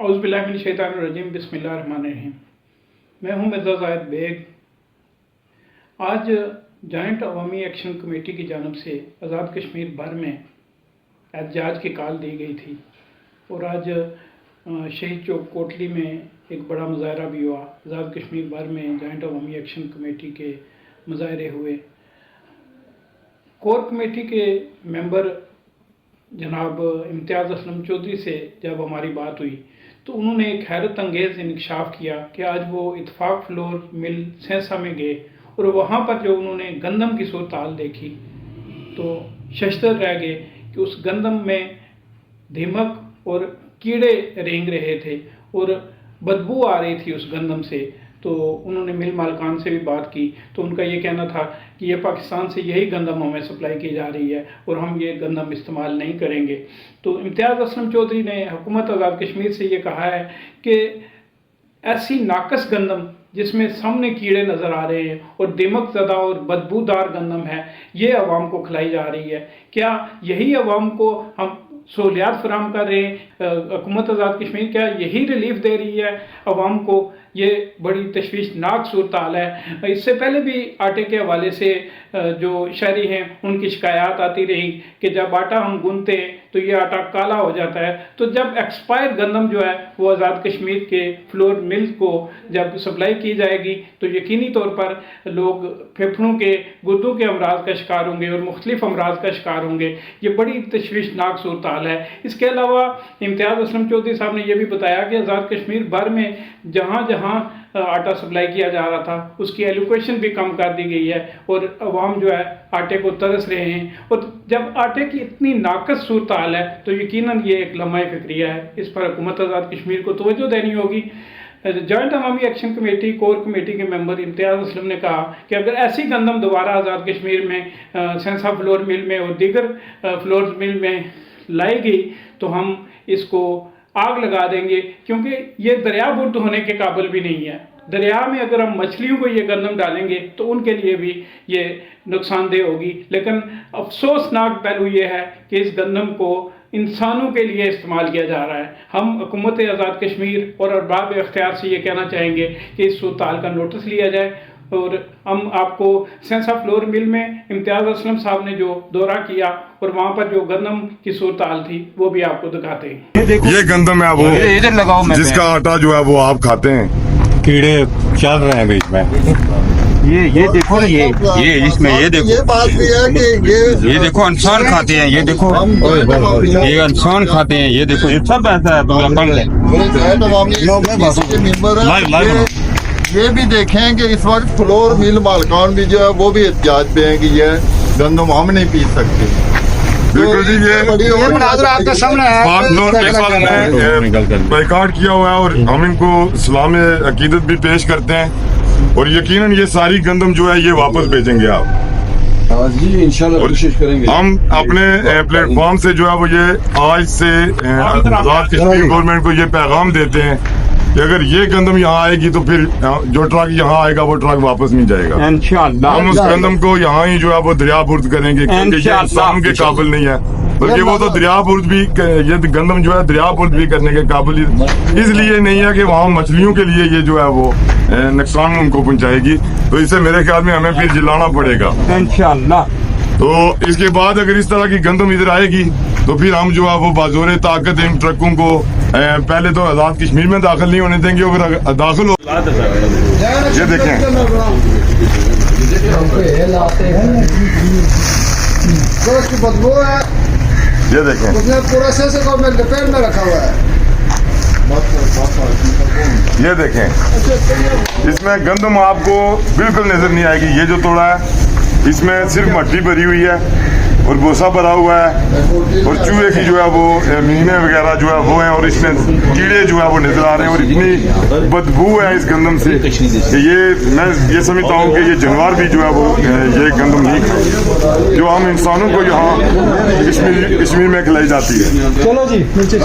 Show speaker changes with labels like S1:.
S1: औज़ुबिल्लाहिमिनश्शैतानिर्रजीम बिस्मिल्लाहिर्रहमानिर्रहीम। मैं हूं मिर्ज़ा ज़ाहिद बेग। आज जॉइंट अवामी एक्शन कमेटी की जानिब से आज़ाद कश्मीर भर में एहतजाज की कॉल दी गई थी और आज शहीद चौक कोटली में एक बड़ा मुजाहरा भी हुआ। आज़ाद कश्मीर भर में जॉइंट अवामी एक्शन कमेटी के मुजाहरे हुए। कोर कमेटी के मेंबर जनाब इम्तियाज़ असलम चौधरी से जब हमारी बात हुई तो उन्होंने एक हैरत अंगेज़ इंकशाफ किया कि आज वो इत्तेफाक फ्लोर मिल सेंसा में गए और वहाँ पर जो उन्होंने गंदम की सूरत हाल देखी तो शशदर रह गए कि उस गंदम में दीमक और कीड़े रेंग रहे थे और बदबू आ रही थी उस गंदम से। तो उन्होंने मिल मालिकान से भी बात की तो उनका ये कहना था कि ये पाकिस्तान से यही गंदम हमें सप्लाई की जा रही है और हम ये गंदम इस्तेमाल नहीं करेंगे। तो इम्तियाज़ असलम चौधरी ने हुकूमत आज़ाद कश्मीर से ये कहा है कि ऐसी नाकस गंदम जिसमें सामने कीड़े नज़र आ रहे हैं और दिमक ज़दा और बदबूदार गंदम है, ये अवाम को खिलाई जा रही है। क्या यही अवाम को हम सहूलियात फराहम कर रहे हैं? हुकूमत आज़ाद कश्मीर क्या यही रिलीफ दे रही है अवाम को? ये बड़ी तशवीशनाक सूरत हाल है। इससे पहले भी आटे के हवाले से जो शहरी हैं उनकी शिकायत आती रही कि जब आटा हम गूंथते तो ये आटा काला हो जाता है। तो जब एक्सपायर गंदम जो है वो आज़ाद कश्मीर के फ्लोर मिल को जब सप्लाई की जाएगी तो यकीनी तौर पर लोग फेफड़ों के गुर्दों के अमराज का शिकार होंगे और मुख्तलिफ अमराज का शिकार होंगे। ये बड़ी तशवीशनाक सूरत हाल है। इसके अलावा इम्तियाज़ असलम चौधरी साहब ने यह भी बताया कि आज़ाद कश्मीर भर में जहाँ जहाँ आटा सप्लाई किया जा रहा था उसकी एलोकेशन भी कम कर दी गई है और अवाम जो है आटे को तरस रहे हैं। और जब आटे की इतनी नाकस सूरत हाल है तो यकीनन ये एक लम्हा फिक्रिया है। इस पर हुकूमत आज़ाद कश्मीर को तवज्जो देनी होगी। जॉइंट अवामी एक्शन कमेटी कोर कमेटी के मेंबर इम्तियाज़ असलम ने कहा कि अगर ऐसी गंदम दोबारा आज़ाद कश्मीर में सेंसा फ्लोर मिल में और दीगर फ्लोर मिल में लाई गई तो हम इसको आग लगा देंगे, क्योंकि ये दरिया बुर्द होने के काबिल भी नहीं है। दरिया में अगर हम मछलियों को ये गंदम डालेंगे तो उनके लिए भी ये नुकसानदेह होगी। लेकिन अफसोसनाक पहलू ये है कि इस गंदम को इंसानों के लिए इस्तेमाल किया जा रहा है। हम हुकूमत आज़ाद कश्मीर और अरबाब इख्तियार से ये कहना चाहेंगे कि इस सूरत हाल का नोटिस लिया जाए और हम आपको सेंसा फ्लोर मिल में इम्तियाज़ असलम साहब ने जो दौरा किया और वहाँ पर जो गंदम की सूरत हाल थी वो भी आपको दिखाते हैं।
S2: ये गंदम है वो
S3: इधर लगाओ
S2: जिसका आटा जो है वो आप खाते हैं।
S3: कीड़े चल रहे हैं बीच में। ये देखो ना, ये इसमें ये देखो,
S4: ये बात भी है कि
S3: ये देखो इंसान खाते हैं। ये देखो ये इंसान खाते हैं। ये देखो ये सब ऐसा है।
S4: ये भी देखें कि इस वक्त फ्लोर मिल मालिकान भी जो है वो भी एहतियाज पे हैं कि ये गंदम हम नहीं पी सकते।
S2: बिल्कुल जी, ये
S3: आपके सामने है।
S2: बाइकाट किया हुआ है और हम इनको सलाम अकीदत भी पेश करते हैं और यकीनन ये सारी गंदम जो है ये वापस भेजेंगे आप
S5: जी, इंशाल्लाह कोशिश करेंगे।
S2: हम अपने प्लेटफॉर्म से जो है वो ये आज से आज़ाद कश्मीर गवर्नमेंट को ये पैगाम देते हैं कि अगर ये गंदम यहाँ आएगी तो फिर जो ट्रक यहाँ आएगा वो ट्रक वापस नहीं जाएगा।
S3: इंशाअल्लाह
S2: हम उस गंदम को यहाँ ही जो है वो दरिया बुर्द करेंगे, क्योंकि ये इंसान के काबिल नहीं है, बल्कि वो तो दरिया बुर्द भी, ये गंदम जो है दरिया बुर्द भी करने के काबिल इसलिए नहीं है कि वहाँ मछलियों के लिए ये जो है वो नुकसान उनको पहुँचाएगी। तो इससे मेरे ख्याल में हमें फिर जिलाना पड़ेगा
S3: इंशाअल्लाह।
S2: तो इसके बाद अगर इस तरह की गंदम इधर आएगी तो फिर हम जो है वो बाज़ोरे ताकत इन ट्रकों को पहले तो आज़ाद कश्मीर में दाखिल नहीं होने देंगे। अगर दाखिल हो ये देखें, ये देखें,
S4: पूरा से गवर्नमेंट के पेड़ में रखा हुआ है।
S2: ये देखें, इसमें गंदम आपको बिल्कुल नजर नहीं आएगी। ये जो तोड़ा है इसमें सिर्फ मट्टी भरी हुई है और भूसा भरा हुआ है और चूहे की जो है वो मीने वगैरह जो है वो हैं और इसमें कीड़े जो है वो नजर आ रहे हैं और इतनी बदबू है इस गंदम से कि मैं ये समझता हूँ कि ये जानवर भी जो है वो ये गंदम नहीं खाए जो हम इंसानों को यहाँ कश्मीर में खिलाई जाती है।
S5: चलो जी नीचे